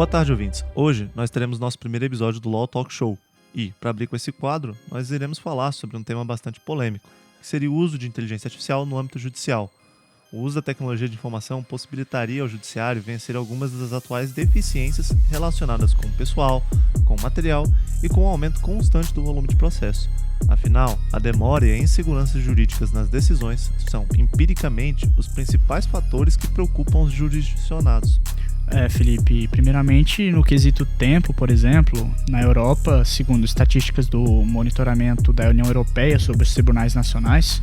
Boa tarde, ouvintes. Hoje nós teremos nosso primeiro episódio do Law Talk Show. E, para abrir com esse quadro, nós iremos falar sobre um tema bastante polêmico, que seria o uso de inteligência artificial no âmbito judicial. O uso da tecnologia de informação possibilitaria ao judiciário vencer algumas das atuais deficiências relacionadas com o pessoal, com o material e com o aumento constante do volume de processo. Afinal, a demora e a insegurança jurídicas nas decisões são, empiricamente, os principais fatores que preocupam os jurisdicionados. Felipe, primeiramente no quesito tempo, por exemplo, na Europa, segundo estatísticas do monitoramento da União Europeia sobre os tribunais nacionais,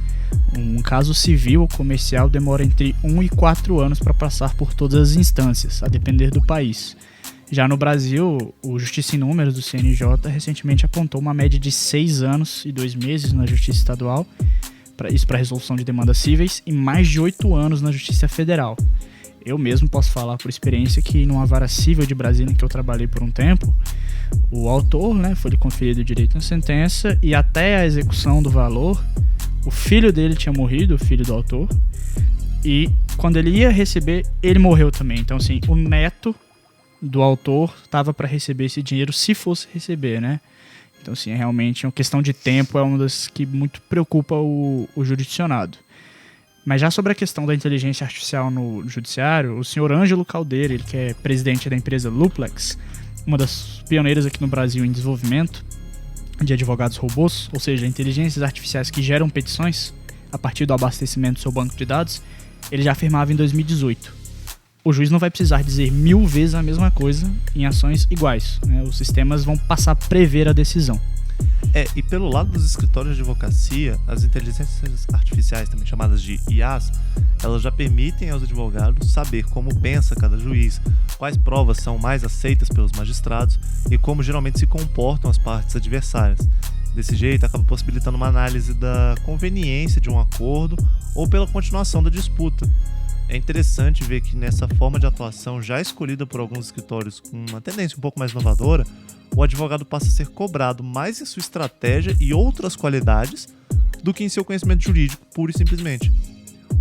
um caso civil ou comercial demora entre 1 e 4 anos para passar por todas as instâncias, a depender do país. Já no Brasil, o Justiça em Números do CNJ recentemente apontou uma média de 6 anos e 2 meses na Justiça Estadual, isso para resolução de demandas cíveis, e mais de 8 anos na Justiça Federal. Eu mesmo posso falar por experiência que numa vara civil de Brasília em que eu trabalhei por um tempo, o autor, foi-lhe conferido o direito na sentença e até a execução do valor, o filho dele tinha morrido, o filho do autor, e quando ele ia receber, ele morreu também. Então, assim, o neto do autor estava para receber esse dinheiro se fosse receber, né? Então, assim, realmente uma questão de tempo é uma das que muito preocupa o jurisdicionado. Mas já sobre a questão da inteligência artificial no judiciário, o senhor Ângelo Caldeira, ele que é presidente da empresa Luplex, uma das pioneiras aqui no Brasil em desenvolvimento de advogados robôs, ou seja, inteligências artificiais que geram petições a partir do abastecimento do seu banco de dados, ele já afirmava em 2018. O juiz não vai precisar dizer 1000 vezes a mesma coisa em ações iguais, né? Os sistemas vão passar a prever a decisão. E pelo lado dos escritórios de advocacia, as inteligências artificiais, também chamadas de IAs, elas já permitem aos advogados saber como pensa cada juiz, quais provas são mais aceitas pelos magistrados e como geralmente se comportam as partes adversárias. Desse jeito, acaba possibilitando uma análise da conveniência de um acordo ou pela continuação da disputa. É interessante ver que nessa forma de atuação já escolhida por alguns escritórios com uma tendência um pouco mais inovadora, o advogado passa a ser cobrado mais em sua estratégia e outras qualidades do que em seu conhecimento jurídico, pura e simplesmente.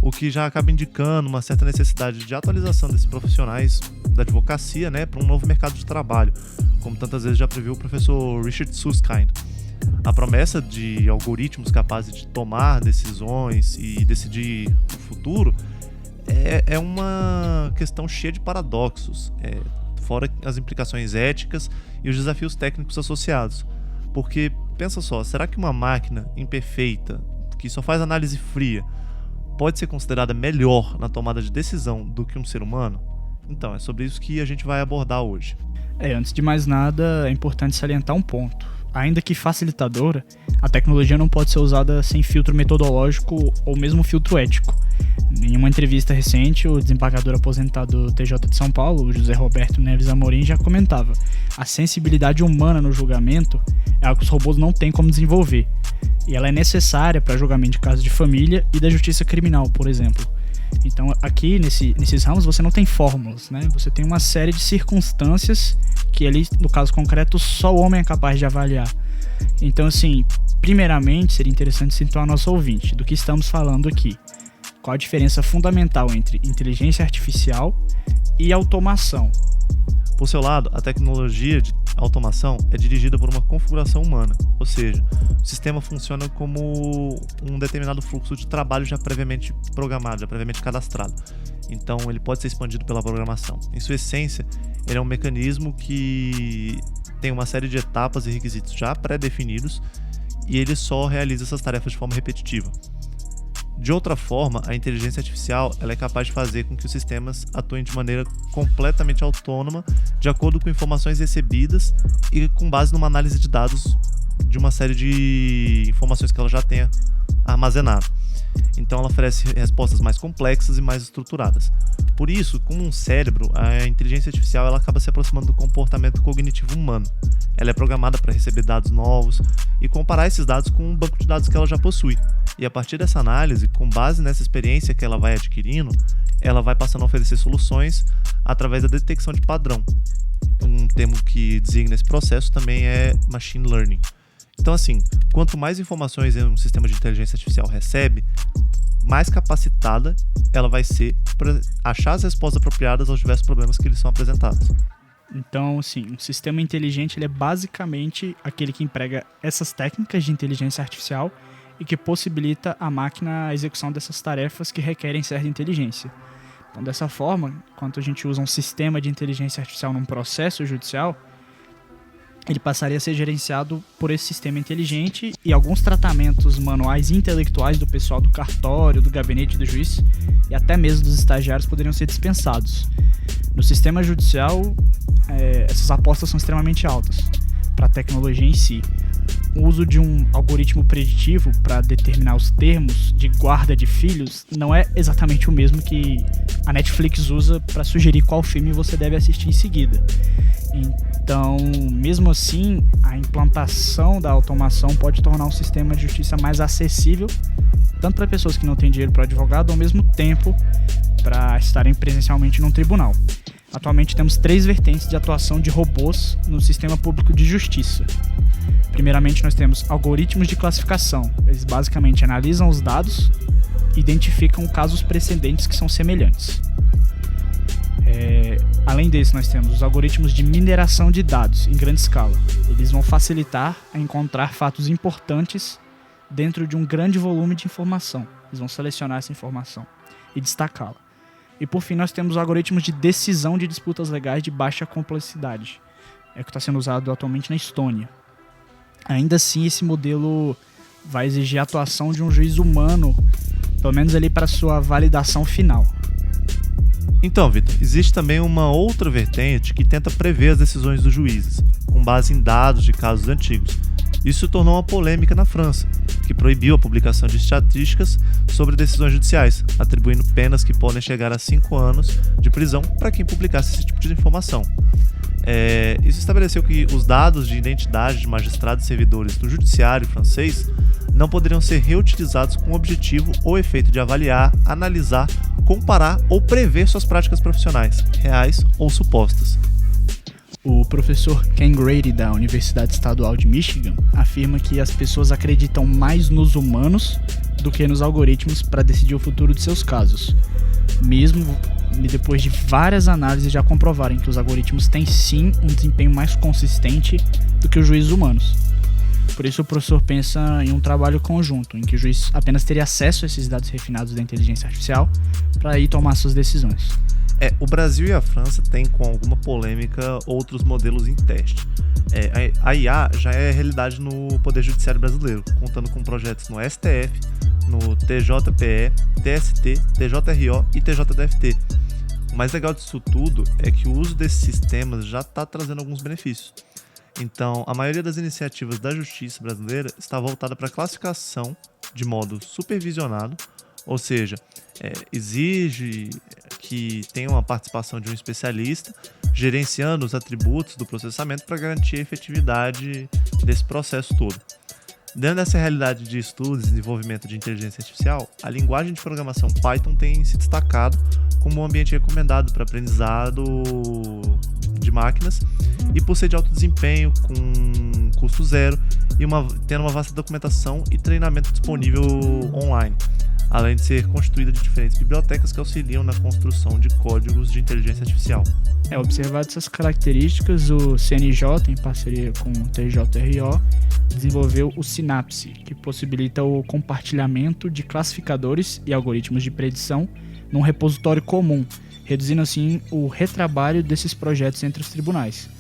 O que já acaba indicando uma certa necessidade de atualização desses profissionais da advocacia, para um novo mercado de trabalho, como tantas vezes já previu o professor Richard Susskind. A promessa de algoritmos capazes de tomar decisões e decidir o futuro é uma questão cheia de paradoxos, fora as implicações éticas e os desafios técnicos associados. Porque, pensa só, será que uma máquina imperfeita, que só faz análise fria, pode ser considerada melhor na tomada de decisão do que um ser humano? Então, é sobre isso que a gente vai abordar hoje. Antes de mais nada, é importante salientar um ponto. Ainda que facilitadora, a tecnologia não pode ser usada sem filtro metodológico ou mesmo filtro ético. Em uma entrevista recente, o desembargador aposentado do TJ de São Paulo, o José Roberto Neves Amorim, já comentava: a sensibilidade humana no julgamento é algo que os robôs não têm como desenvolver, e ela é necessária para julgamento de casos de família e da justiça criminal, por exemplo. Então, aqui nesses ramos você não tem fórmulas, Você tem uma série de circunstâncias que ali, no caso concreto, só o homem é capaz de avaliar. Então, assim, primeiramente seria interessante situar nosso ouvinte do que estamos falando aqui. Qual a diferença fundamental entre inteligência artificial e automação? Por seu lado, a tecnologia de automação é dirigida por uma configuração humana, ou seja, o sistema funciona como um determinado fluxo de trabalho já previamente programado, já previamente cadastrado. Então, ele pode ser expandido pela programação. Em sua essência, ele é um mecanismo que tem uma série de etapas e requisitos já pré-definidos e ele só realiza essas tarefas de forma repetitiva. De outra forma, a inteligência artificial ela é capaz de fazer com que os sistemas atuem de maneira completamente autônoma, de acordo com informações recebidas e com base numa análise de dados de uma série de informações que ela já tenha armazenado. Então ela oferece respostas mais complexas e mais estruturadas. Por isso, como um cérebro, a inteligência artificial ela acaba se aproximando do comportamento cognitivo humano. Ela é programada para receber dados novos e comparar esses dados com um banco de dados que ela já possui. E a partir dessa análise, com base nessa experiência que ela vai adquirindo, ela vai passando a oferecer soluções através da detecção de padrão. Um termo que designa esse processo também é machine learning. Então, assim, quanto mais informações um sistema de inteligência artificial recebe, mais capacitada ela vai ser para achar as respostas apropriadas aos diversos problemas que lhes são apresentados. Então, assim, um sistema inteligente ele é basicamente aquele que emprega essas técnicas de inteligência artificial e que possibilita a máquina a execução dessas tarefas que requerem certa inteligência. Então, dessa forma, quando a gente usa um sistema de inteligência artificial num processo judicial, ele passaria a ser gerenciado por esse sistema inteligente e alguns tratamentos manuais e intelectuais do pessoal do cartório, do gabinete do juiz e até mesmo dos estagiários poderiam ser dispensados. No sistema judicial, essas apostas são extremamente altas para a tecnologia em si. O uso de um algoritmo preditivo para determinar os termos de guarda de filhos não é exatamente o mesmo que a Netflix usa para sugerir qual filme você deve assistir em seguida. Então, mesmo assim, a implantação da automação pode tornar um sistema de justiça mais acessível, tanto para pessoas que não têm dinheiro para advogado, ao mesmo tempo para estarem presencialmente num tribunal. Atualmente temos 3 vertentes de atuação de robôs no sistema público de justiça. Primeiramente, nós temos algoritmos de classificação. Eles basicamente analisam os dados e identificam casos precedentes que são semelhantes. Além disso, nós temos os algoritmos de mineração de dados em grande escala. Eles vão facilitar a encontrar fatos importantes dentro de um grande volume de informação. Eles vão selecionar essa informação e destacá-la. E por fim, nós temos algoritmos de decisão de disputas legais de baixa complexidade. É o que está sendo usado atualmente na Estônia. Ainda assim, esse modelo vai exigir a atuação de um juiz humano, pelo menos ali para sua validação final. Então, Vitor, existe também uma outra vertente que tenta prever as decisões dos juízes, com base em dados de casos antigos. Isso tornou uma polêmica na França, que proibiu a publicação de estatísticas sobre decisões judiciais, atribuindo penas que podem chegar a 5 anos de prisão para quem publicasse esse tipo de informação. Isso estabeleceu que os dados de identidade de magistrados e servidores do judiciário francês não poderiam ser reutilizados com o objetivo ou efeito de avaliar, analisar, comparar ou prever suas práticas profissionais, reais ou supostas. O professor Ken Grady, da Universidade Estadual de Michigan, afirma que as pessoas acreditam mais nos humanos do que nos algoritmos para decidir o futuro de seus casos, mesmo depois de várias análises já comprovarem que os algoritmos têm sim um desempenho mais consistente do que os juízes humanos. Por isso o professor pensa em um trabalho conjunto, em que o juiz apenas teria acesso a esses dados refinados da inteligência artificial para aí tomar suas decisões. O Brasil e a França têm, com alguma polêmica, outros modelos em teste. A IA já é realidade no Poder Judiciário brasileiro, contando com projetos no STF, no TJPE, TST, TJRO e TJDFT. O mais legal disso tudo é que o uso desses sistemas já está trazendo alguns benefícios. Então, a maioria das iniciativas da justiça brasileira está voltada para a classificação de modo supervisionado, ou seja, exige que tenha uma participação de um especialista gerenciando os atributos do processamento para garantir a efetividade desse processo todo. Dentro dessa realidade de estudos e desenvolvimento de inteligência artificial, a linguagem de programação Python tem se destacado como um ambiente recomendado para aprendizado de máquinas e por ser de alto desempenho, com custo zero e tendo uma vasta documentação e treinamento disponível online, além de ser constituída de diferentes bibliotecas que auxiliam na construção de códigos de inteligência artificial. Observado essas características, o CNJ, em parceria com o TJRO, desenvolveu o Synapse, que possibilita o compartilhamento de classificadores e algoritmos de predição num repositório comum, reduzindo assim o retrabalho desses projetos entre os tribunais.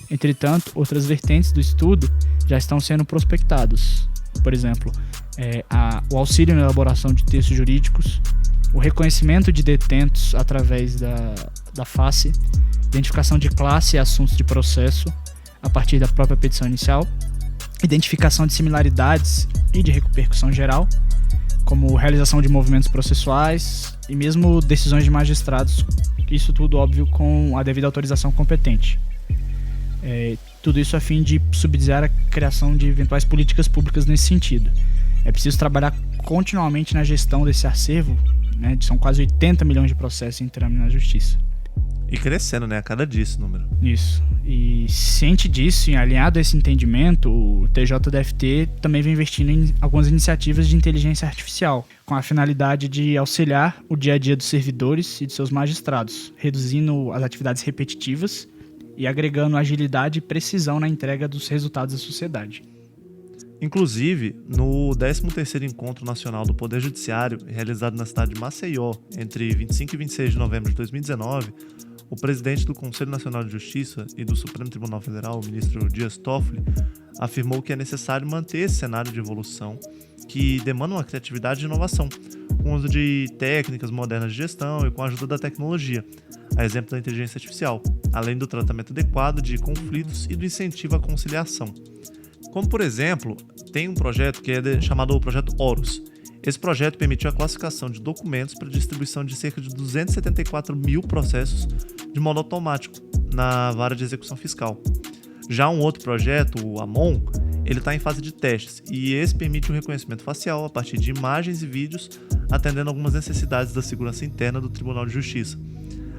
Entretanto, outras vertentes do estudo já estão sendo prospectadas. Por exemplo, o auxílio na elaboração de textos jurídicos, o reconhecimento de detentos através da face, identificação de classe e assuntos de processo a partir da própria petição inicial, identificação de similaridades e de repercussão geral, como realização de movimentos processuais e mesmo decisões de magistrados, isso tudo, óbvio, com a devida autorização competente. Tudo isso a fim de subsidiar a criação de eventuais políticas públicas nesse sentido. É preciso trabalhar continuamente na gestão desse acervo, né, são quase 80 milhões de processos em trâmite na justiça. E crescendo, né? A cada dia esse número. Isso. E ciente disso, e alinhado a esse entendimento, o TJDFT também vem investindo em algumas iniciativas de inteligência artificial, com a finalidade de auxiliar o dia a dia dos servidores e de seus magistrados, reduzindo as atividades repetitivas e agregando agilidade e precisão na entrega dos resultados à sociedade. Inclusive, no 13º Encontro Nacional do Poder Judiciário, realizado na cidade de Maceió, entre 25 e 26 de novembro de 2019, o presidente do Conselho Nacional de Justiça e do Supremo Tribunal Federal, o ministro Dias Toffoli, afirmou que é necessário manter esse cenário de evolução que demanda uma criatividade e inovação, com o uso de técnicas modernas de gestão e com a ajuda da tecnologia, a exemplo da inteligência artificial, além do tratamento adequado de conflitos e do incentivo à conciliação. Como, por exemplo, tem um projeto que é chamado Projeto Horus. Esse projeto permitiu a classificação de documentos para distribuição de cerca de 274 mil processos de modo automático na vara de execução fiscal. Já um outro projeto, o AMON, ele está em fase de testes e esse permite o reconhecimento facial a partir de imagens e vídeos, atendendo algumas necessidades da segurança interna do Tribunal de Justiça,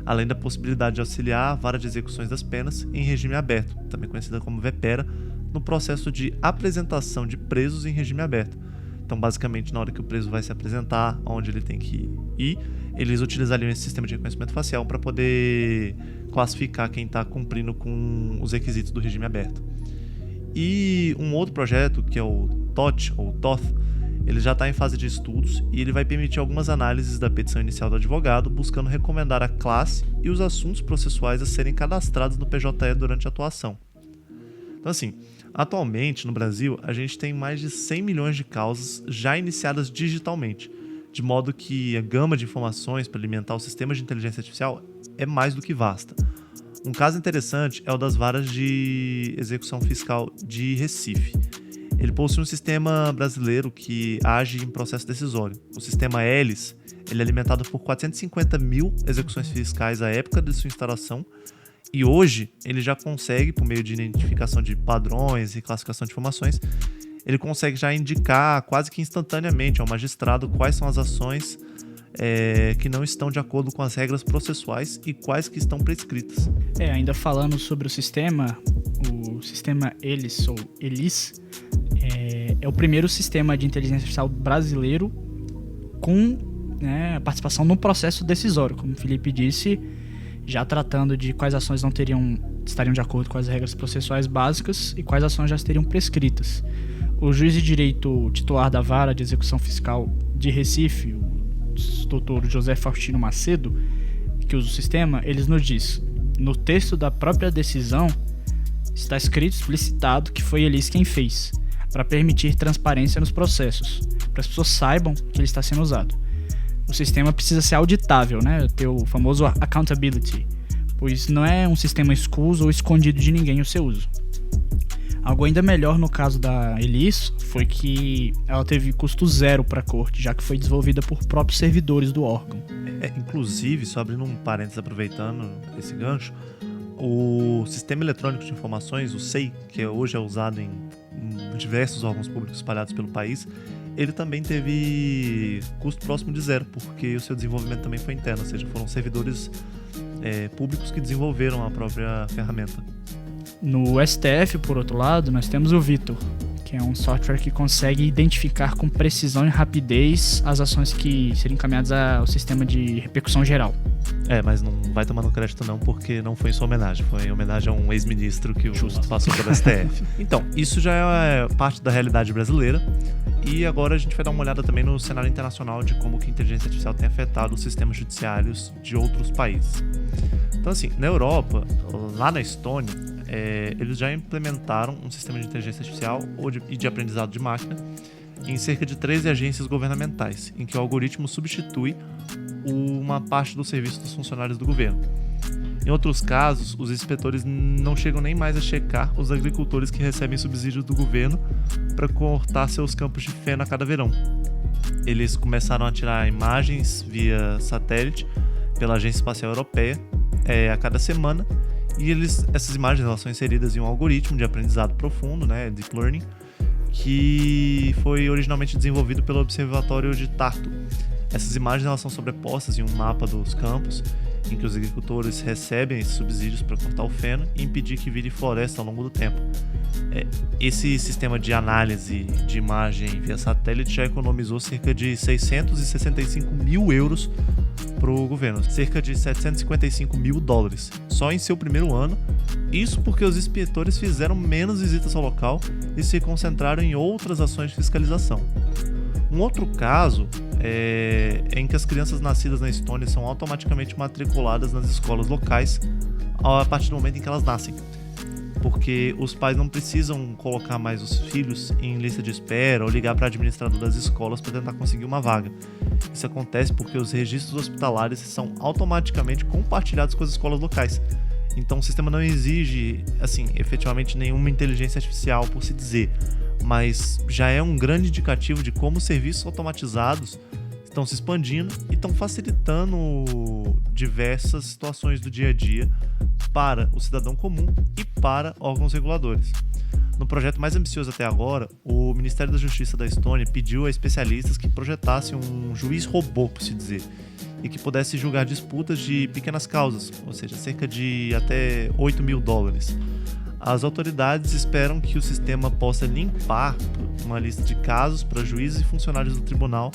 além da possibilidade de auxiliar a vara de execuções das penas em regime aberto, também conhecida como VEPERA, no processo de apresentação de presos em regime aberto. Então, basicamente, na hora que o preso vai se apresentar, onde ele tem que ir, eles utilizariam esse sistema de reconhecimento facial para poder classificar quem está cumprindo com os requisitos do regime aberto. E um outro projeto, que é o TOT, ou TOTH, ele já está em fase de estudos e ele vai permitir algumas análises da petição inicial do advogado, buscando recomendar a classe e os assuntos processuais a serem cadastrados no PJE durante a atuação. Então, assim, atualmente, no Brasil, a gente tem mais de 100 milhões de causas já iniciadas digitalmente, de modo que a gama de informações para alimentar o sistema de inteligência artificial é mais do que vasta. Um caso interessante é o das varas de execução fiscal de Recife. Ele possui um sistema brasileiro que age em processo decisório. O sistema ELIS, ele é alimentado por 450 mil execuções fiscais à época de sua instalação, e hoje ele já consegue, por meio de identificação de padrões e classificação de informações, ele consegue já indicar quase que instantaneamente ao magistrado quais são as ações que não estão de acordo com as regras processuais e quais que estão prescritas. Ainda falando sobre o sistema ELIS ou ELIS é o primeiro sistema de inteligência artificial brasileiro com a participação no processo decisório, como o Felipe disse, já tratando de quais ações não estariam de acordo com as regras processuais básicas e quais ações já estariam prescritas. O juiz de direito titular da Vara de Execução Fiscal de Recife, o doutor José Faustino Macedo, que usa o sistema, ele nos diz: no texto da própria decisão está escrito, explicitado que foi Elis quem fez, para permitir transparência nos processos, para as pessoas saibam que ele está sendo usado. O sistema precisa ser auditável, ter o famoso accountability, pois não é um sistema escuso ou escondido de ninguém o seu uso. Algo ainda melhor no caso da Elis foi que ela teve custo zero para a corte, já que foi desenvolvida por próprios servidores do órgão. Inclusive, só abrindo um parênteses aproveitando esse gancho, o Sistema Eletrônico de Informações, o SEI, que hoje é usado em diversos órgãos públicos espalhados pelo país, ele também teve custo próximo de zero, porque o seu desenvolvimento também foi interno, ou seja, foram servidores públicos que desenvolveram a própria ferramenta. No STF, por outro lado, nós temos o Vitor, que é um software que consegue identificar com precisão e rapidez as ações que seriam encaminhadas ao sistema de repercussão geral. Mas não vai tomar no crédito não, porque não foi em sua homenagem, foi em homenagem a um ex-ministro que passou pelo STF. Então, isso já é parte da realidade brasileira, e agora a gente vai dar uma olhada também no cenário internacional de como que a inteligência artificial tem afetado os sistemas judiciários de outros países. Então, assim, na Europa, lá na Estônia, eles já implementaram um sistema de inteligência artificial e de aprendizado de máquina em cerca de 13 agências governamentais, em que o algoritmo substitui uma parte do serviço dos funcionários do governo. Em outros casos, os inspetores não chegam nem mais a checar os agricultores que recebem subsídios do governo para cortar seus campos de feno a cada verão. Eles começaram a tirar imagens via satélite pela Agência Espacial Europeia a cada semana, e essas imagens elas são inseridas em um algoritmo de aprendizado profundo, Deep Learning, que foi originalmente desenvolvido pelo Observatório de Tartu. Essas imagens elas são sobrepostas em um mapa dos campos, em que os agricultores recebem esses subsídios para cortar o feno e impedir que vire floresta ao longo do tempo. Esse sistema de análise de imagem via satélite já economizou cerca de 665 mil euros para o governo, cerca de $755 mil, só em seu primeiro ano. Isso porque os inspetores fizeram menos visitas ao local e se concentraram em outras ações de fiscalização. Um outro caso é em que as crianças nascidas na Estônia são automaticamente matriculadas nas escolas locais a partir do momento em que elas nascem, porque os pais não precisam colocar mais os filhos em lista de espera ou ligar para o administrador das escolas para tentar conseguir uma vaga. Isso acontece porque os registros hospitalares são automaticamente compartilhados com as escolas locais. Então o sistema não exige, efetivamente nenhuma inteligência artificial, por se dizer, mas já é um grande indicativo de como os serviços automatizados estão se expandindo e estão facilitando diversas situações do dia a dia para o cidadão comum e para órgãos reguladores. No projeto mais ambicioso até agora, o Ministério da Justiça da Estônia pediu a especialistas que projetassem um juiz robô, por se dizer, e que pudesse julgar disputas de pequenas causas, ou seja, cerca de até $8 mil. As autoridades esperam que o sistema possa limpar uma lista de casos para juízes e funcionários do tribunal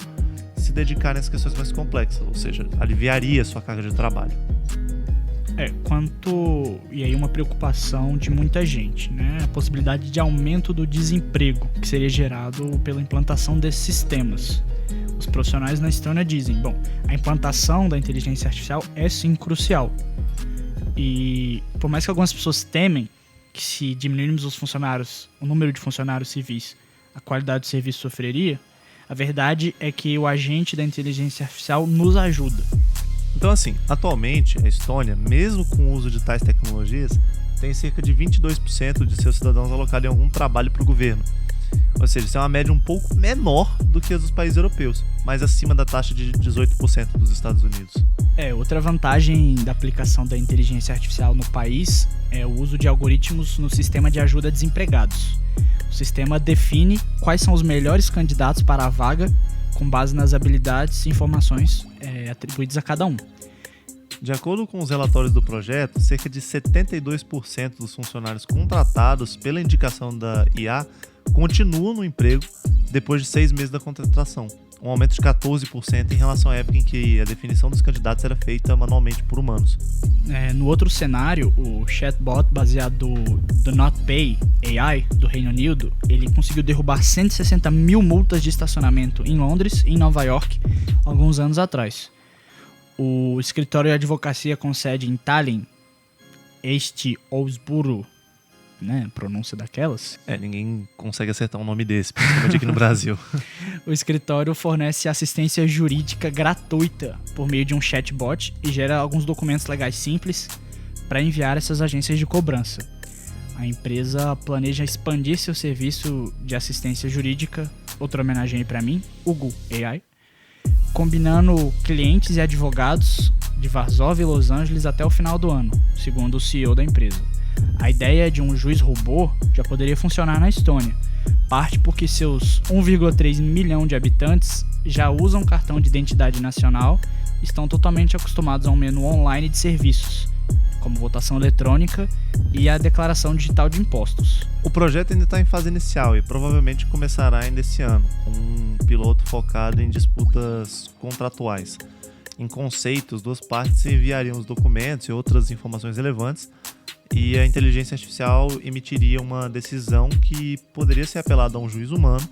se dedicarem às questões mais complexas, ou seja, aliviaria sua carga de trabalho. E aí uma preocupação de muita gente, né? A possibilidade de aumento do desemprego que seria gerado pela implantação desses sistemas. Os profissionais na Estônia dizem, a implantação da inteligência artificial é sim crucial. E por mais que algumas pessoas temem que se diminuirmos o número de funcionários civis, a qualidade do serviço sofreria, a verdade é que o agente da inteligência artificial nos ajuda. Então atualmente a Estônia, mesmo com o uso de tais tecnologias, tem cerca de 22% de seus cidadãos alocados em algum trabalho para o governo. Ou seja, isso é uma média um pouco menor do que a dos países europeus, mas acima da taxa de 18% dos Estados Unidos. Outra vantagem da aplicação da inteligência artificial no país é o uso de algoritmos no sistema de ajuda a desempregados. O sistema define quais são os melhores candidatos para a vaga com base nas habilidades e informações atribuídas a cada um. De acordo com os relatórios do projeto, cerca de 72% dos funcionários contratados pela indicação da IA continuam no emprego depois de 6 meses da contratação, um aumento de 14% em relação à época em que a definição dos candidatos era feita manualmente por humanos. No outro cenário, o chatbot baseado do NotPay AI do Reino Unido, ele conseguiu derrubar 160 mil multas de estacionamento em Londres e em Nova York alguns anos atrás. O escritório de advocacia com sede em Tallinn, Osburu, pronúncia daquelas. Ninguém consegue acertar um nome desse, principalmente aqui no Brasil. O escritório fornece assistência jurídica gratuita por meio de um chatbot e gera alguns documentos legais simples para enviar essas agências de cobrança. A empresa planeja expandir seu serviço de assistência jurídica, outra homenagem aí para mim, Hugo AI, combinando clientes e advogados de Varsóvia e Los Angeles até o final do ano, segundo o CEO da empresa. A ideia de um juiz robô já poderia funcionar na Estônia, parte porque seus 1,3 milhão de habitantes já usam cartão de identidade nacional e estão totalmente acostumados a um menu online de serviços, como votação eletrônica e a declaração digital de impostos. O projeto ainda está em fase inicial e provavelmente começará ainda esse ano, com um piloto focado em disputas contratuais. Em conceitos, duas partes enviariam os documentos e outras informações relevantes e a inteligência artificial emitiria uma decisão que poderia ser apelada a um juiz humano.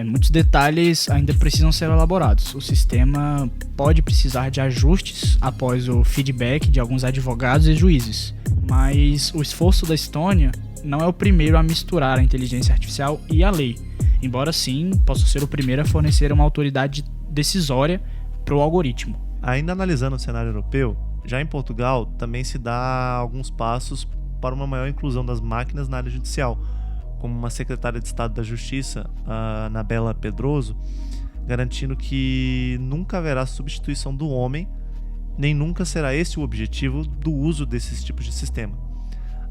Muitos detalhes ainda precisam ser elaborados. O sistema pode precisar de ajustes após o feedback de alguns advogados e juízes, mas o esforço da Estônia não é o primeiro a misturar a inteligência artificial e a lei, embora sim possa ser o primeiro a fornecer uma autoridade decisória para o algoritmo. Ainda analisando o cenário europeu, já em Portugal também se dá alguns passos para uma maior inclusão das máquinas na área judicial, como uma secretária de Estado da Justiça, a Anabela Pedroso, garantindo que nunca haverá substituição do homem, nem nunca será esse o objetivo do uso desses tipos de sistema.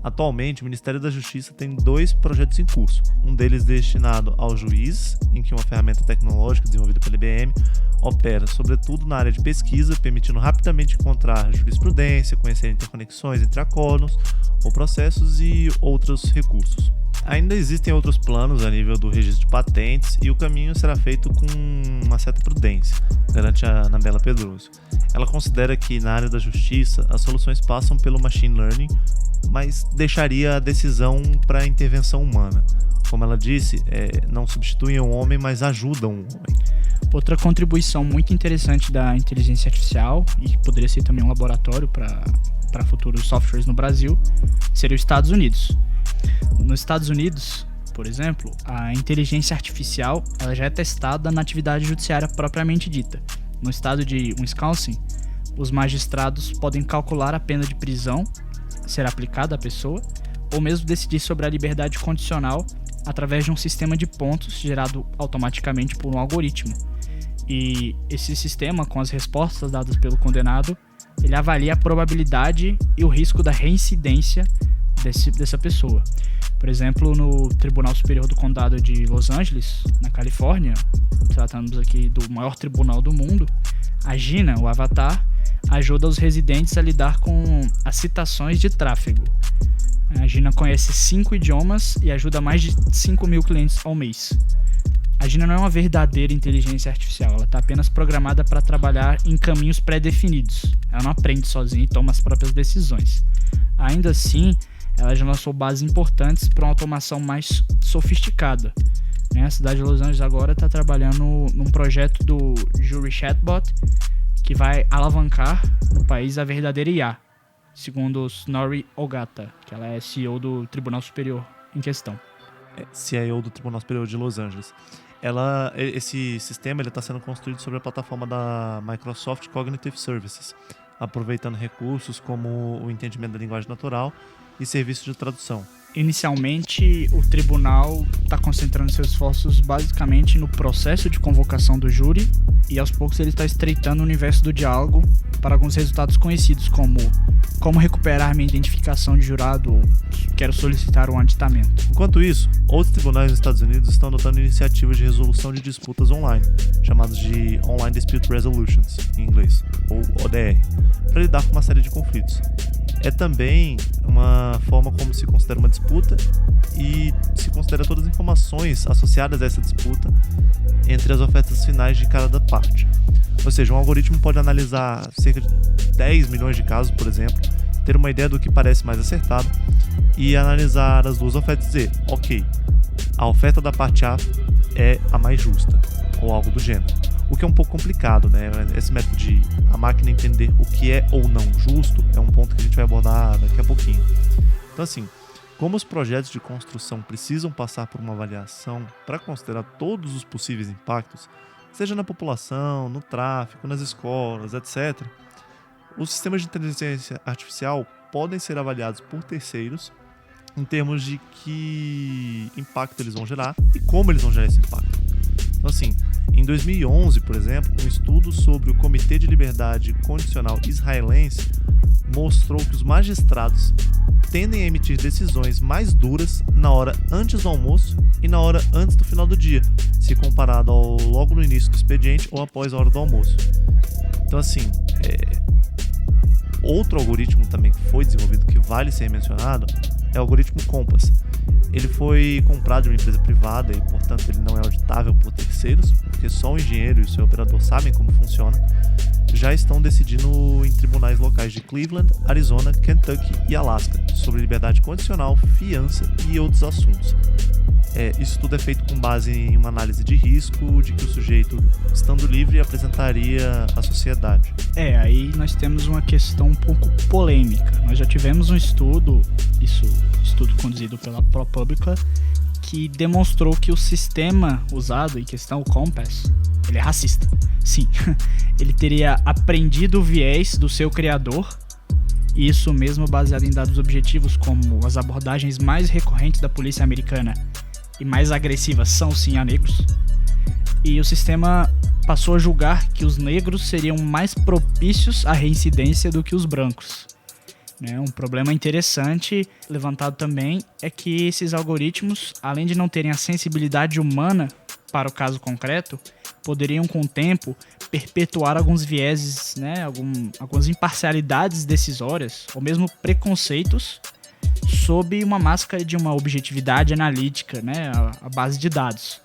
Atualmente, o Ministério da Justiça tem 2 projetos em curso, um deles destinado ao juiz, em que uma ferramenta tecnológica desenvolvida pela IBM opera sobretudo na área de pesquisa, permitindo rapidamente encontrar jurisprudência, conhecer interconexões entre acordos ou processos e outros recursos. Ainda existem outros planos a nível do registro de patentes e o caminho será feito com uma certa prudência, garante a Anabela Pedroso. Ela considera que na área da justiça as soluções passam pelo machine learning, mas deixaria a decisão para a intervenção humana. Como ela disse, não substituem o homem, mas ajudam o homem. Outra contribuição muito interessante da inteligência artificial, e que poderia ser também um laboratório para futuros softwares no Brasil, seria os Estados Unidos. Nos Estados Unidos, por exemplo, a inteligência artificial ela já é testada na atividade judiciária propriamente dita. No estado de Wisconsin, os magistrados podem calcular a pena de prisão a ser aplicada à pessoa, ou mesmo decidir sobre a liberdade condicional através de um sistema de pontos gerado automaticamente por um algoritmo. E esse sistema, com as respostas dadas pelo condenado, ele avalia a probabilidade e o risco da reincidência dessa pessoa. Por exemplo, no Tribunal Superior do Condado de Los Angeles, na Califórnia, tratamos aqui do maior tribunal do mundo, a Gina, o avatar, ajuda os residentes a lidar com as citações de tráfego. A Gina conhece 5 idiomas e ajuda mais de 5.000 clientes ao mês. A Gina não é uma verdadeira inteligência artificial, ela está apenas programada para trabalhar em caminhos pré-definidos. Ela não aprende sozinha e toma as próprias decisões. Ainda assim, ela já lançou bases importantes para uma automação mais sofisticada. A cidade de Los Angeles agora está trabalhando num projeto do Jury Chatbot que vai alavancar no país a verdadeira IA, segundo Snorri Ogata, que ela é CEO do Tribunal Superior em questão. CIO do Tribunal Superior de Los Angeles. Esse sistema está sendo construído sobre a plataforma da Microsoft Cognitive Services, aproveitando recursos como o entendimento da linguagem natural e serviços de tradução. Inicialmente, o tribunal está concentrando seus esforços basicamente no processo de convocação do júri e aos poucos ele está estreitando o universo do diálogo para alguns resultados conhecidos como recuperar minha identificação de jurado ou quero solicitar um aditamento. Enquanto isso, outros tribunais nos Estados Unidos estão adotando iniciativas de resolução de disputas online, chamadas de Online Dispute Resolutions, em inglês, ou ODR, para lidar com uma série de conflitos. É também uma forma como se considera uma disputa e se considera todas as informações associadas a essa disputa entre as ofertas finais de cada parte. Ou seja, um algoritmo pode analisar cerca de 10 milhões de casos, por exemplo, ter uma ideia do que parece mais acertado e analisar as duas ofertas e dizer, ok, a oferta da parte A é a mais justa, ou algo do gênero. O que é um pouco complicado, né? Esse método de a máquina entender o que é ou não justo é um ponto que a gente vai abordar daqui a pouquinho. Então, assim, como os projetos de construção precisam passar por uma avaliação para considerar todos os possíveis impactos, seja na população, no tráfego, nas escolas, etc., os sistemas de inteligência artificial podem ser avaliados por terceiros em termos de que impacto eles vão gerar e como eles vão gerar esse impacto. Então, assim, em 2011, por exemplo, um estudo sobre o Comitê de Liberdade Condicional israelense mostrou que os magistrados tendem a emitir decisões mais duras na hora antes do almoço e na hora antes do final do dia, se comparado ao logo no início do expediente ou após a hora do almoço. Então, assim, outro algoritmo também que foi desenvolvido que vale ser mencionado é o algoritmo Compass. Ele foi comprado de uma empresa privada e, portanto, ele não é auditável por terceiros, porque só o engenheiro e o seu operador sabem como funciona. Já estão decidindo em tribunais locais de Cleveland, Arizona, Kentucky e Alaska sobre liberdade condicional, fiança e outros assuntos. Isso tudo é feito com base em uma análise de risco de que o sujeito, estando livre, apresentaria à sociedade. Aí nós temos uma questão um pouco polêmica. Nós já tivemos um estudo conduzido pela ProPublica, que demonstrou que o sistema usado em questão, o Compass, ele é racista. Sim, ele teria aprendido o viés do seu criador, e isso mesmo baseado em dados objetivos como as abordagens mais recorrentes da polícia americana e mais agressivas são sim a negros, e o sistema passou a julgar que os negros seriam mais propícios à reincidência do que os brancos. Um problema interessante levantado também é que esses algoritmos, além de não terem a sensibilidade humana para o caso concreto, poderiam com o tempo perpetuar alguns vieses, algumas imparcialidades decisórias ou mesmo preconceitos sob uma máscara de uma objetividade analítica, né, a base de dados.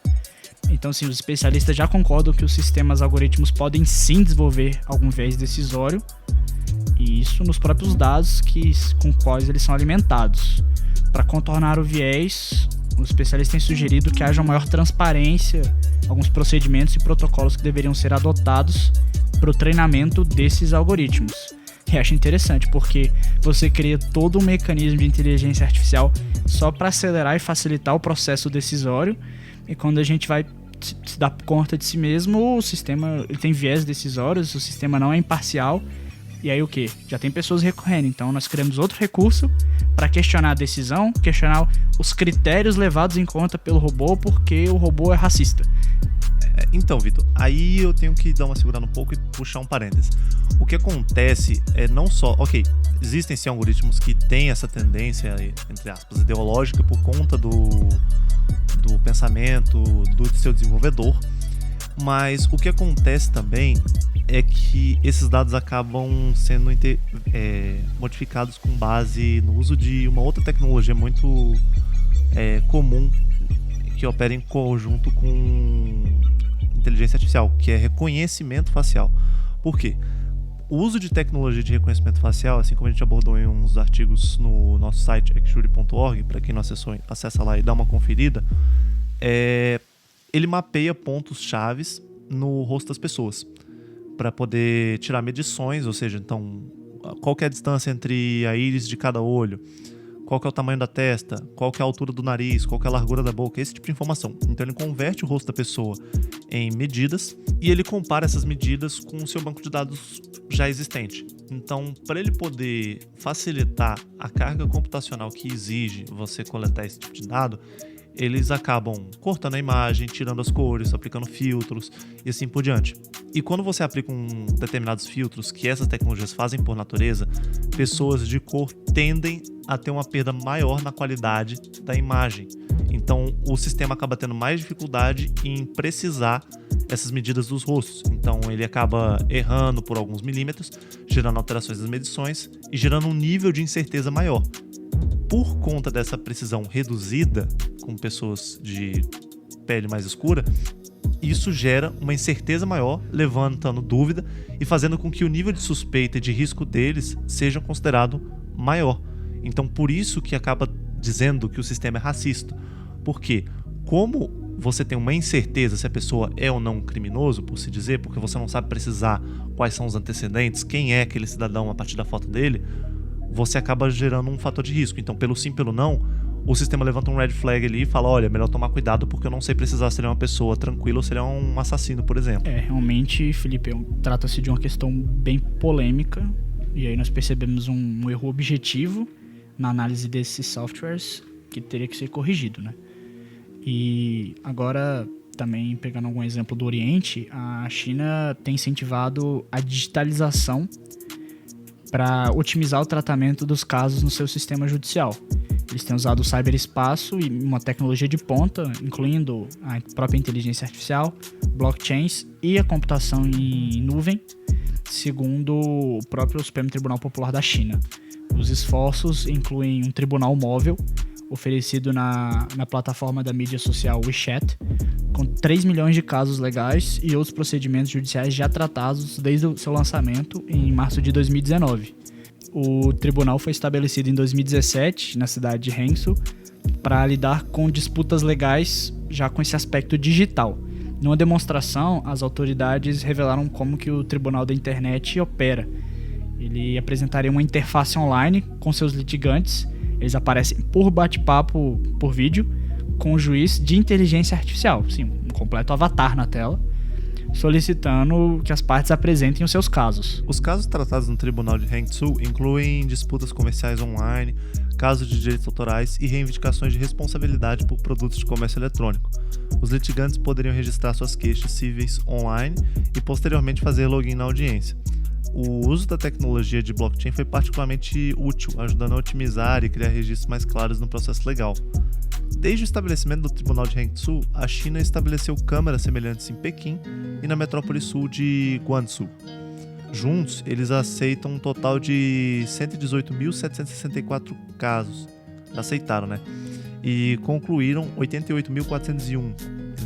Então, assim, os especialistas já concordam que os sistemas algoritmos podem sim desenvolver algum viés decisório, e isso nos próprios dados com quais eles são alimentados. Para contornar o viés, os especialistas têm sugerido que haja maior transparência, alguns procedimentos e protocolos que deveriam ser adotados para o treinamento desses algoritmos. E acho interessante, porque você cria todo um mecanismo de inteligência artificial só para acelerar e facilitar o processo decisório, e quando a gente vai se dar conta de si mesmo, o sistema ele tem viés decisórios, o sistema não é imparcial, e aí o que? Já tem pessoas recorrendo, então nós criamos outro recurso para questionar a decisão, questionar os critérios levados em conta pelo robô, porque o robô é racista. Então, Vitor, aí eu tenho que dar uma segurada um pouco e puxar um parênteses. O que acontece é não só... Ok, existem sim algoritmos que têm essa tendência, entre aspas, ideológica por conta do pensamento do seu desenvolvedor, mas o que acontece também é que esses dados acabam sendo modificados com base no uso de uma outra tecnologia muito comum que opera em conjunto com inteligência artificial, que é reconhecimento facial. Por quê? O uso de tecnologia de reconhecimento facial, assim como a gente abordou em uns artigos no nosso site, xjury.org, para quem não acessou, acessa lá e dá uma conferida, ele mapeia pontos chaves no rosto das pessoas para poder tirar medições, ou seja, então, qual que é a distância entre a íris de cada olho, qual que é o tamanho da testa, qual que é a altura do nariz, qual que é a largura da boca, esse tipo de informação. Então ele converte o rosto da pessoa em medidas e ele compara essas medidas com o seu banco de dados já existente. Então, para ele poder facilitar a carga computacional que exige você coletar esse tipo de dado, eles acabam cortando a imagem, tirando as cores, aplicando filtros e assim por diante. E quando você aplica determinados filtros que essas tecnologias fazem por natureza, pessoas de cor tendem a ter uma perda maior na qualidade da imagem. Então o sistema acaba tendo mais dificuldade em precisar essas medidas dos rostos. Então ele acaba errando por alguns milímetros, gerando alterações das medições e gerando um nível de incerteza maior. Por conta dessa precisão reduzida com pessoas de pele mais escura, isso gera uma incerteza maior, levantando dúvida e fazendo com que o nível de suspeita e de risco deles seja considerado maior. Então, por isso que acaba dizendo que o sistema é racista. Porque, como você tem uma incerteza se a pessoa é ou não um criminoso, por se dizer, porque você não sabe precisar quais são os antecedentes, quem é aquele cidadão a partir da foto dele, você acaba gerando um fator de risco. Então, pelo sim, pelo não, o sistema levanta um red flag ali e fala, olha, melhor tomar cuidado porque eu não sei precisar se ele é uma pessoa tranquila ou se ele é um assassino, por exemplo. Realmente, Felipe, trata-se de uma questão bem polêmica, e aí nós percebemos um erro objetivo na análise desses softwares que teria que ser corrigido, né? E agora, também pegando algum exemplo do Oriente, a China tem incentivado a digitalização para otimizar o tratamento dos casos no seu sistema judicial. Eles têm usado o cyberespaço e uma tecnologia de ponta, incluindo a própria inteligência artificial, blockchains e a computação em nuvem, segundo o próprio Supremo Tribunal Popular da China. Os esforços incluem um tribunal móvel, oferecido na plataforma da mídia social WeChat, com 3 milhões de casos legais e outros procedimentos judiciais já tratados desde o seu lançamento em março de 2019. O tribunal foi estabelecido em 2017, na cidade de Hangzhou, para lidar com disputas legais já com esse aspecto digital. Numa demonstração, as autoridades revelaram como que o Tribunal da Internet opera. Ele apresentaria uma interface online com seus litigantes. Eles aparecem por bate-papo por vídeo com o juiz de inteligência artificial, sim, um completo avatar na tela, solicitando que as partes apresentem os seus casos. Os casos tratados no Tribunal de Hangzhou incluem disputas comerciais online, casos de direitos autorais e reivindicações de responsabilidade por produtos de comércio eletrônico. Os litigantes poderiam registrar suas queixas cíveis online e posteriormente fazer login na audiência. O uso da tecnologia de blockchain foi particularmente útil, ajudando a otimizar e criar registros mais claros no processo legal. Desde o estabelecimento do Tribunal de Hangzhou, a China estabeleceu câmaras semelhantes em Pequim e na metrópole sul de Guangzhou. Juntos, eles aceitam um total de 118.764 casos, aceitaram, né? E concluíram 88.401,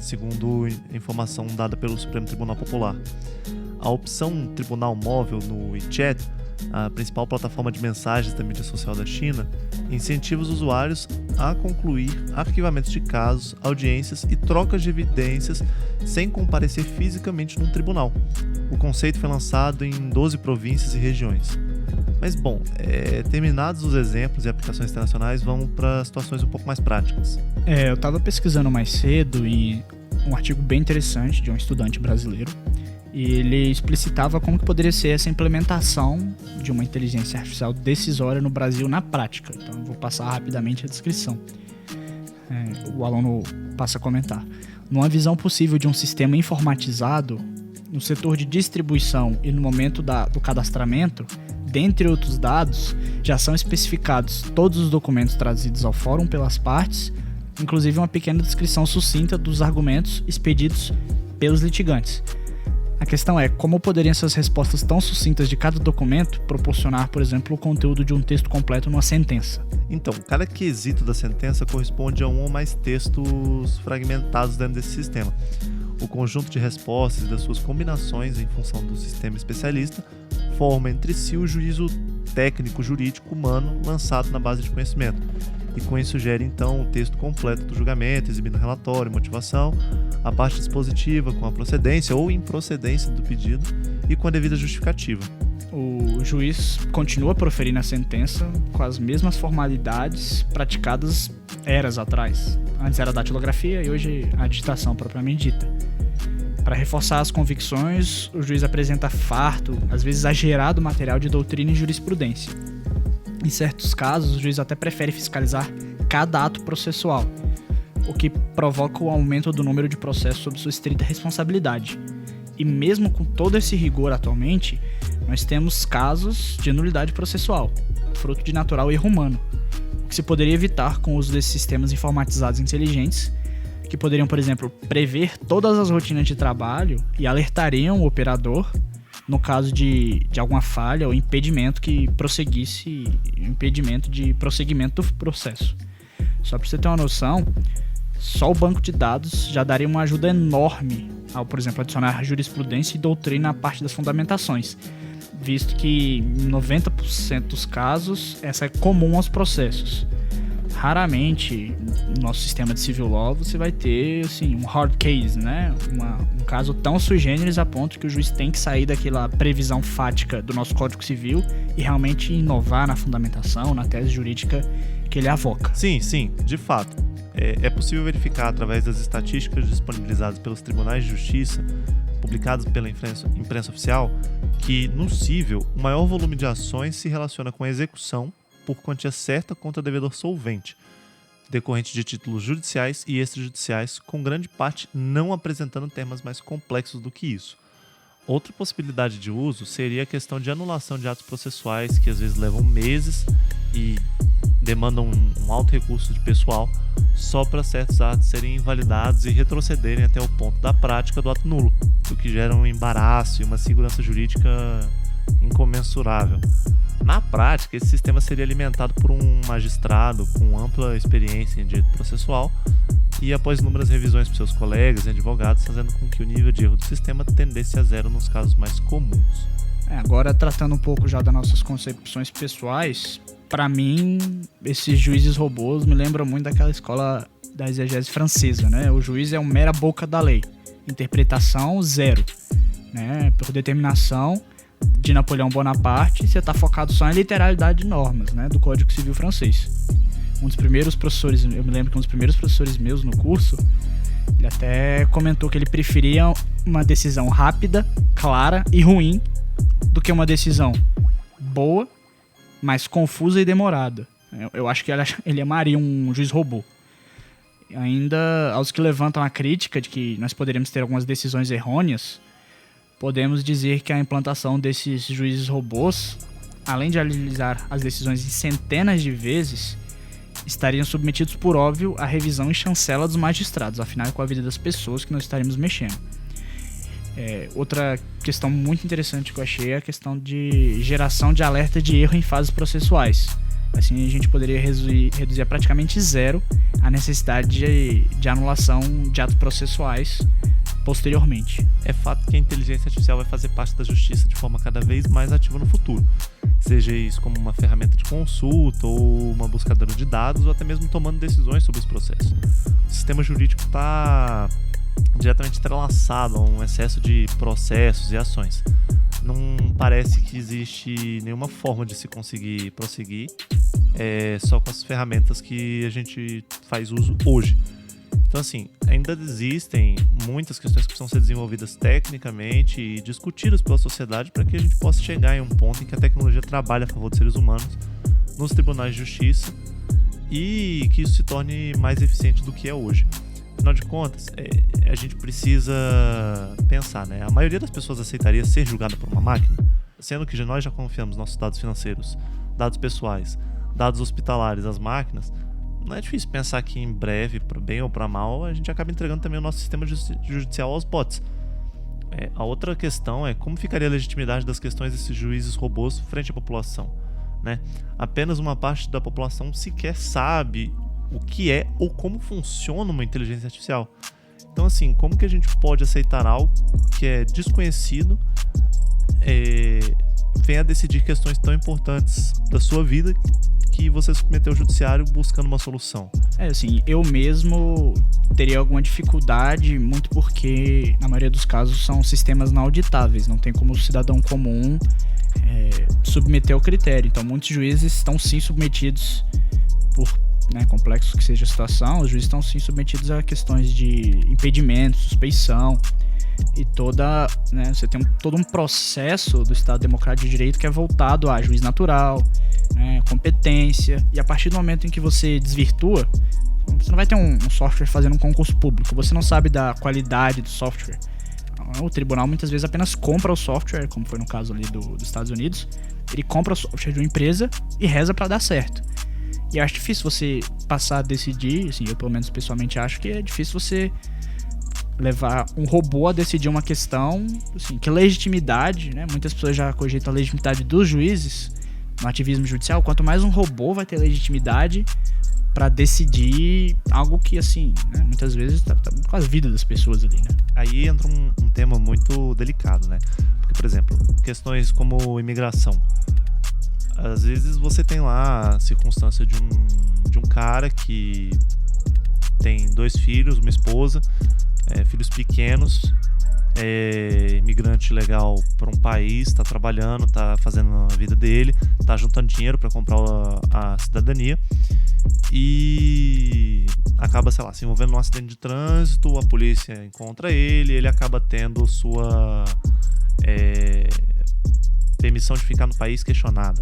segundo informação dada pelo Supremo Tribunal Popular. A opção Tribunal Móvel no WeChat, a principal plataforma de mensagens da mídia social da China, incentiva os usuários a concluir arquivamentos de casos, audiências e trocas de evidências sem comparecer fisicamente num tribunal. O conceito foi lançado em 12 províncias e regiões. Mas, bom, terminados os exemplos e aplicações internacionais, vamos para situações um pouco mais práticas. Eu estava pesquisando mais cedo e um artigo bem interessante de um estudante brasileiro, e ele explicitava como que poderia ser essa implementação de uma inteligência artificial decisória no Brasil na prática. Então eu vou passar rapidamente a descrição. O aluno passa a comentar. Numa visão possível de um sistema informatizado, no setor de distribuição e no momento do cadastramento, dentre outros dados, já são especificados todos os documentos trazidos ao fórum pelas partes, inclusive uma pequena descrição sucinta dos argumentos expedidos pelos litigantes. A questão é como poderiam essas respostas tão sucintas de cada documento proporcionar, por exemplo, o conteúdo de um texto completo numa sentença. Então, cada quesito da sentença corresponde a um ou mais textos fragmentados dentro desse sistema. O conjunto de respostas e das suas combinações em função do sistema especialista forma entre si o juízo técnico jurídico humano lançado na base de conhecimento. E com isso gera então o texto completo do julgamento, exibindo relatório, motivação, a parte dispositiva com a procedência ou improcedência do pedido e com a devida justificativa. O juiz continua proferindo a sentença com as mesmas formalidades praticadas eras atrás. Antes era a datilografia e hoje a digitação propriamente dita. Para reforçar as convicções, o juiz apresenta farto, às vezes exagerado material de doutrina e jurisprudência. Em certos casos, o juiz até prefere fiscalizar cada ato processual, o que provoca o aumento do número de processos sob sua estrita responsabilidade. E mesmo com todo esse rigor atualmente, nós temos casos de nulidade processual, fruto de natural erro humano, o que se poderia evitar com o uso desses sistemas informatizados inteligentes, que poderiam, por exemplo, prever todas as rotinas de trabalho e alertariam o operador no caso de alguma falha ou impedimento de prosseguimento do processo. Só para você ter uma noção, só o banco de dados já daria uma ajuda enorme ao, por exemplo, adicionar jurisprudência e doutrina à parte das fundamentações, visto que em 90% dos casos essa é comum aos processos. Raramente no nosso sistema de civil law você vai ter assim, um hard case, né? Um caso tão sui generis a ponto que o juiz tem que sair daquela previsão fática do nosso Código Civil e realmente inovar na fundamentação, na tese jurídica que ele avoca. Sim, de fato. É possível verificar através das estatísticas disponibilizadas pelos tribunais de justiça, publicadas pela imprensa oficial, que no cível o maior volume de ações se relaciona com a execução por quantia certa contra devedor solvente, decorrente de títulos judiciais e extrajudiciais, com grande parte não apresentando temas mais complexos do que isso. Outra possibilidade de uso seria a questão de anulação de atos processuais, que às vezes levam meses e demandam um alto recurso de pessoal, só para certos atos serem invalidados e retrocederem até o ponto da prática do ato nulo, o que gera um embaraço e uma segurança jurídica incomensurável. Na prática, esse sistema seria alimentado por um magistrado com ampla experiência em direito processual e, após inúmeras revisões por seus colegas e advogados, fazendo com que o nível de erro do sistema tendesse a zero nos casos mais comuns. Agora, tratando um pouco já das nossas concepções pessoais, para mim, esses juízes robôs me lembram muito daquela escola da exegese francesa, né? O juiz é uma mera boca da lei, interpretação zero, né? Por determinação de Napoleão Bonaparte, você está focado só em literalidade de normas, né, do Código Civil francês. Um dos primeiros professores, eu me lembro que um dos primeiros professores meus no curso, ele até comentou que ele preferia uma decisão rápida, clara e ruim do que uma decisão boa, mas confusa e demorada. Eu acho que ele amaria um juiz robô. Ainda aos que levantam a crítica de que nós poderíamos ter algumas decisões errôneas, podemos dizer que a implantação desses juízes robôs, além de analisar as decisões em centenas de vezes, estariam submetidos, por óbvio, à revisão e chancela dos magistrados, afinal é com a vida das pessoas que nós estaremos mexendo. Outra questão muito interessante que eu achei é a questão de geração de alerta de erro em fases processuais. Assim a gente poderia reduzir a praticamente zero a necessidade de anulação de atos processuais posteriormente. É fato que a inteligência artificial vai fazer parte da justiça de forma cada vez mais ativa no futuro. Seja isso como uma ferramenta de consulta ou uma buscadora de dados ou até mesmo tomando decisões sobre os processos. O sistema jurídico está diretamente entrelaçado a um excesso de processos e ações. Não parece que existe nenhuma forma de se conseguir prosseguir só com as ferramentas que a gente faz uso hoje. Então, assim, ainda existem muitas questões que precisam ser desenvolvidas tecnicamente e discutidas pela sociedade para que a gente possa chegar em um ponto em que a tecnologia trabalhe a favor dos seres humanos nos tribunais de justiça e que isso se torne mais eficiente do que é hoje. Afinal de contas, a gente precisa pensar, né? A maioria das pessoas aceitaria ser julgada por uma máquina, sendo que nós já confiamos nossos dados financeiros, dados pessoais, dados hospitalares às máquinas. Não é difícil pensar que em breve, para bem ou para mal, a gente acaba entregando também o nosso sistema judicial aos bots. A outra questão é como ficaria a legitimidade das questões desses juízes robôs frente à população, né? Apenas uma parte da população sequer sabe o que é ou como funciona uma inteligência artificial. Então, assim, como que a gente pode aceitar algo que é desconhecido venha decidir questões tão importantes da sua vida que você submeteu ao judiciário buscando uma solução? Assim, eu mesmo teria alguma dificuldade, muito porque na maioria dos casos são sistemas não auditáveis, não tem como o cidadão comum submeter ao critério. Então muitos juízes estão sim submetidos, por complexo que seja a situação, os juízes estão sim submetidos a questões de impedimento, suspeição e você tem todo um processo do Estado Democrático de Direito que é voltado a juiz natural, competência, e a partir do momento em que você desvirtua, você não vai ter um software fazendo um concurso público, você não sabe da qualidade do software. O tribunal muitas vezes apenas compra o software, como foi no caso ali dos Estados Unidos, ele compra o software de uma empresa e reza para dar certo. E eu acho difícil você passar a decidir, assim, eu pelo menos pessoalmente acho que é difícil você levar um robô a decidir uma questão, assim, que legitimidade, muitas pessoas já cogitam a legitimidade dos juízes no ativismo judicial, quanto mais um robô vai ter legitimidade para decidir algo que, assim, muitas vezes tá com a vida das pessoas ali, né? Aí entra um tema muito delicado, né? Porque, por exemplo, questões como imigração. Às vezes você tem lá a circunstância de um cara que tem 2 filhos, uma esposa, filhos pequenos, imigrante legal para um país, está trabalhando, está fazendo a vida dele, está juntando dinheiro para comprar a cidadania e acaba, sei lá, se envolvendo num acidente de trânsito, a polícia encontra ele acaba tendo sua permissão de ficar no país questionada.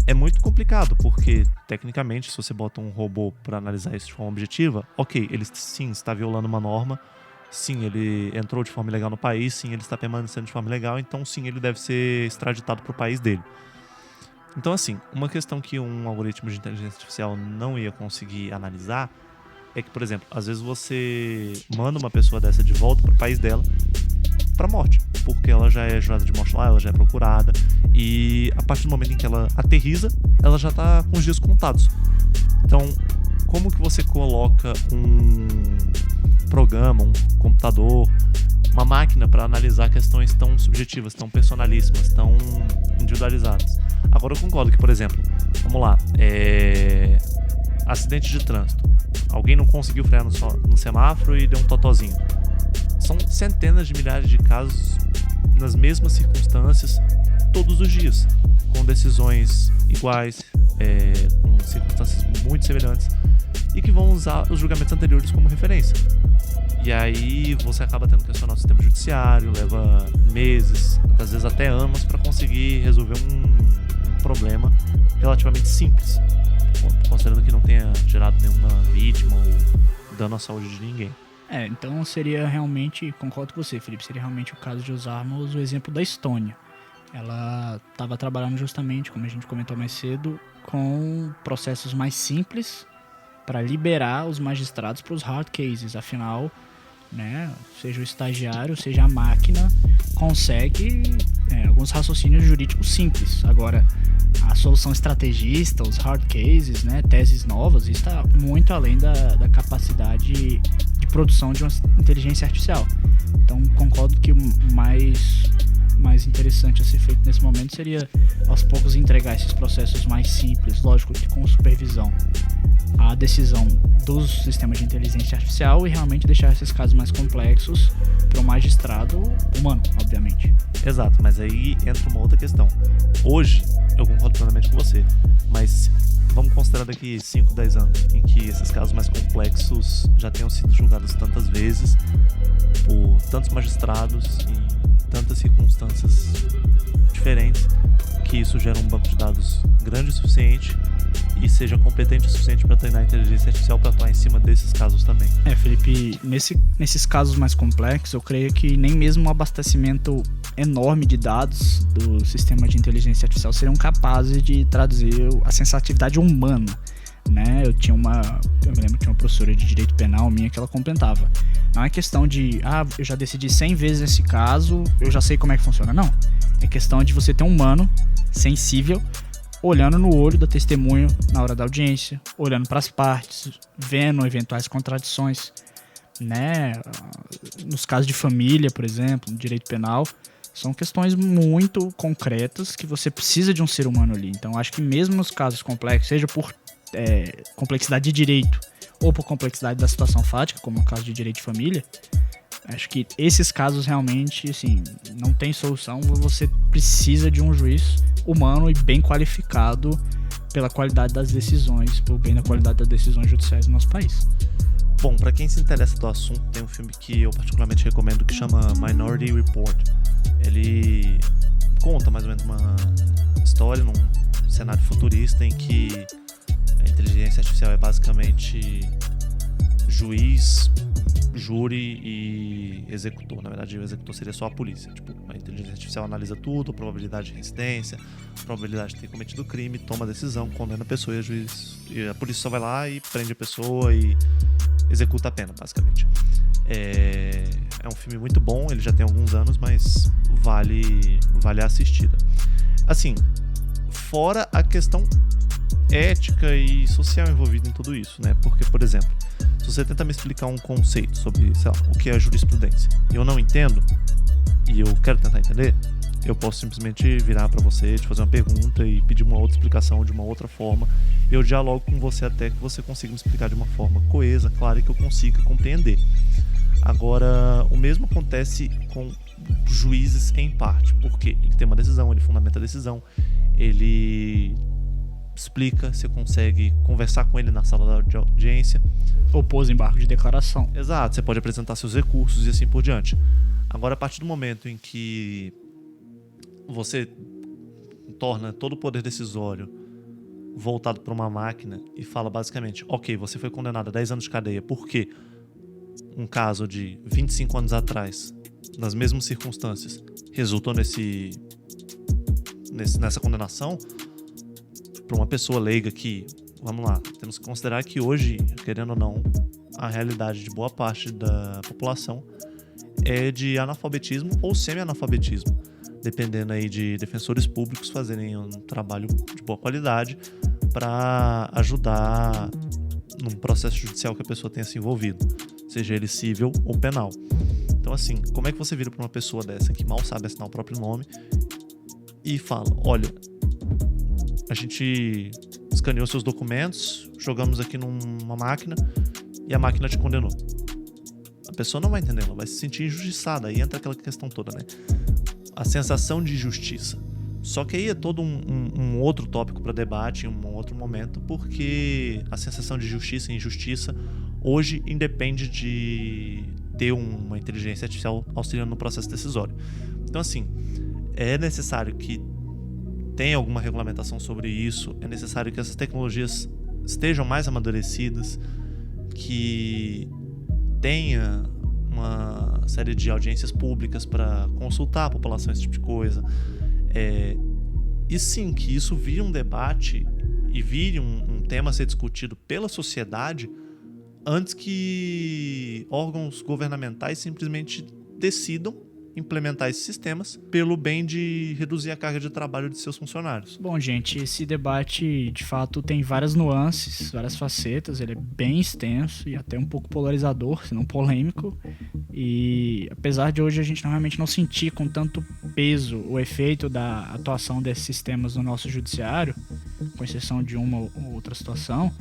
É muito complicado, porque tecnicamente, se você bota um robô para analisar isso de forma objetiva, ok, ele sim está violando uma norma, sim, ele entrou de forma ilegal no país, sim, ele está permanecendo de forma ilegal, então sim, ele deve ser extraditado para o país dele. Então, assim, uma questão que um algoritmo de inteligência artificial não ia conseguir analisar é que, por exemplo, às vezes você manda uma pessoa dessa de volta para o país dela para morte, porque ela já é jurada de morte lá, ela já é procurada, e a partir do momento em que ela aterriza, ela já está com os dias contados. Então, como que você coloca um programa, um computador, uma máquina para analisar questões tão subjetivas, tão personalíssimas, tão individualizadas? Agora eu concordo que, por exemplo, vamos lá, acidente de trânsito, alguém não conseguiu frear no semáforo e deu um totozinho. São centenas de milhares de casos nas mesmas circunstâncias todos os dias, com decisões iguais, com circunstâncias muito semelhantes e que vão usar os julgamentos anteriores como referência. E aí você acaba tendo que questionar o sistema judiciário, leva meses, às vezes até anos para conseguir resolver um problema relativamente simples, considerando que não tenha gerado nenhuma vítima ou dano à saúde de ninguém. Então seria realmente, concordo com você, Felipe, seria realmente o caso de usarmos o exemplo da Estônia. Ela estava trabalhando justamente, como a gente comentou mais cedo, com processos mais simples para liberar os magistrados para os hard cases. Afinal, seja o estagiário, seja a máquina, consegue alguns raciocínios jurídicos simples. Agora, a solução estrategista, os hard cases, né, teses novas, isso está muito além da capacidade de produção de uma inteligência artificial. Então, concordo que o mais interessante a ser feito nesse momento seria, aos poucos, entregar esses processos mais simples, lógico que com supervisão, a decisão dos sistemas de inteligência artificial, e realmente deixar esses casos mais complexos para o magistrado humano, obviamente. Exato, mas aí entra uma outra questão. Hoje, eu concordo plenamente com você, mas vamos considerar daqui 5, 10 anos, em que esses casos mais complexos já tenham sido julgados tantas vezes, por tantos magistrados, em tantas circunstâncias diferentes, que isso gera um banco de dados grande o suficiente e seja competente o suficiente para treinar a inteligência artificial para atuar em cima desses casos também. Felipe, nesses casos mais complexos, eu creio que nem mesmo um abastecimento enorme de dados do sistema de inteligência artificial seriam capazes de traduzir a sensatividade humana, né? Eu me lembro que tinha uma professora de direito penal minha que ela complementava. Não é questão de, eu já decidi 100 vezes esse caso, eu já sei como é que funciona. Não. É questão de você ter um humano sensível, olhando no olho da testemunha na hora da audiência, olhando para as partes, vendo eventuais contradições, né? Nos casos de família, por exemplo, no direito penal, são questões muito concretas que você precisa de um ser humano ali. Então, acho que mesmo nos casos complexos, seja por complexidade de direito ou por complexidade da situação fática, como o caso de direito de família, acho que esses casos realmente, assim, não tem solução. Você precisa de um juiz humano e bem qualificado pela qualidade das decisões, pelo bem da qualidade das decisões judiciais no nosso país. Bom, para quem se interessa do assunto, tem um filme que eu particularmente recomendo que chama Minority Report. Ele conta mais ou menos uma história num cenário futurista em que a inteligência artificial é basicamente juiz, júri e executor. Na verdade, o executor seria só a polícia. Tipo, a inteligência artificial analisa tudo, a probabilidade de reincidência, a probabilidade de ter cometido o crime, toma a decisão, condena a pessoa e a polícia só vai lá e prende a pessoa e executa a pena, basicamente. É um filme muito bom, ele já tem alguns anos, mas vale a assistida. Assim, fora a questão ética e social envolvida em tudo isso, né? Porque, por exemplo, se você tenta me explicar um conceito sobre, sei lá, o que é a jurisprudência, e eu não entendo, e eu quero tentar entender, eu posso simplesmente virar pra você, te fazer uma pergunta e pedir uma outra explicação de uma outra forma. Eu dialogo com você até que você consiga me explicar de uma forma coesa, clara e que eu consiga compreender. Agora, o mesmo acontece com juízes em parte, porque ele tem uma decisão, ele fundamenta a decisão, ele explica, você consegue conversar com ele na sala de audiência. Opôs embargo de declaração. Exato, você pode apresentar seus recursos e assim por diante. Agora, a partir do momento em que você torna todo o poder decisório voltado para uma máquina e fala basicamente, ok, você foi condenado a 10 anos de cadeia porque um caso de 25 anos atrás, nas mesmas circunstâncias, resultou nessa condenação, para uma pessoa leiga que, vamos lá, temos que considerar que hoje, querendo ou não, a realidade de boa parte da população é de analfabetismo ou semi-analfabetismo, dependendo aí de defensores públicos fazerem um trabalho de boa qualidade para ajudar num processo judicial que a pessoa tenha se envolvido, seja ele civil ou penal. Então, assim, como é que você vira para uma pessoa dessa que mal sabe assinar o próprio nome e fala, olha, a gente escaneou seus documentos, jogamos aqui numa máquina e a máquina te condenou. A pessoa não vai entender, ela vai se sentir injustiçada. Aí entra aquela questão toda, né? A sensação de justiça. Só que aí é todo um outro tópico para debate em um outro momento, porque a sensação de justiça e injustiça hoje independe de ter uma inteligência artificial auxiliando no processo decisório. Então, assim, é necessário que tenha alguma regulamentação sobre isso, é necessário que essas tecnologias estejam mais amadurecidas, que tenha uma série de audiências públicas para consultar a população, esse tipo de coisa. E sim, que isso vire um debate e vire um tema a ser discutido pela sociedade antes que órgãos governamentais simplesmente decidam implementar esses sistemas pelo bem de reduzir a carga de trabalho de seus funcionários. Bom, gente, esse debate de fato tem várias nuances, várias facetas, ele é bem extenso e até um pouco polarizador, se não polêmico. E apesar de hoje a gente realmente não sentir com tanto peso o efeito da atuação desses sistemas no nosso judiciário, com exceção de uma ou outra situação,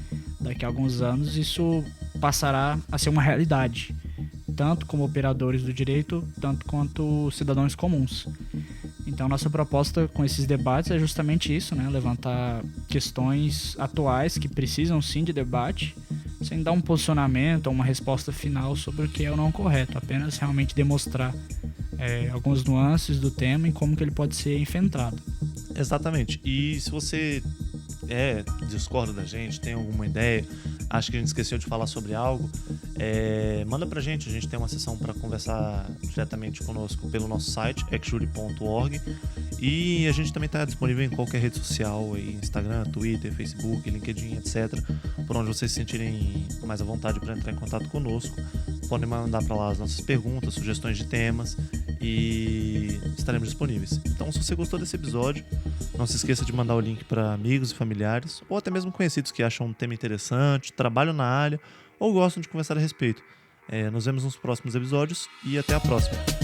daqui a alguns anos isso passará a ser uma realidade, tanto como operadores do direito, tanto quanto cidadãos comuns. Então nossa proposta com esses debates é justamente isso, né? Levantar questões atuais que precisam sim de debate, sem dar um posicionamento ou uma resposta final sobre o que é ou não correto, apenas realmente demonstrar algumas nuances do tema e como que ele pode ser enfrentado. Exatamente. E se você discorda da gente, tem alguma ideia, acha que a gente esqueceu de falar sobre algo, manda pra gente. A gente tem uma sessão para conversar diretamente conosco pelo nosso site, exjury.org, e a gente também está disponível em qualquer rede social, aí, Instagram, Twitter, Facebook, LinkedIn, etc. Por onde vocês se sentirem mais à vontade para entrar em contato conosco. Podem mandar para lá as nossas perguntas, sugestões de temas, e estaremos disponíveis. Então, se você gostou desse episódio, não se esqueça de mandar o link para amigos e familiares, ou até mesmo conhecidos que acham um tema interessante, trabalham na área ou gostam de conversar a respeito. Nos vemos nos próximos episódios e até a próxima.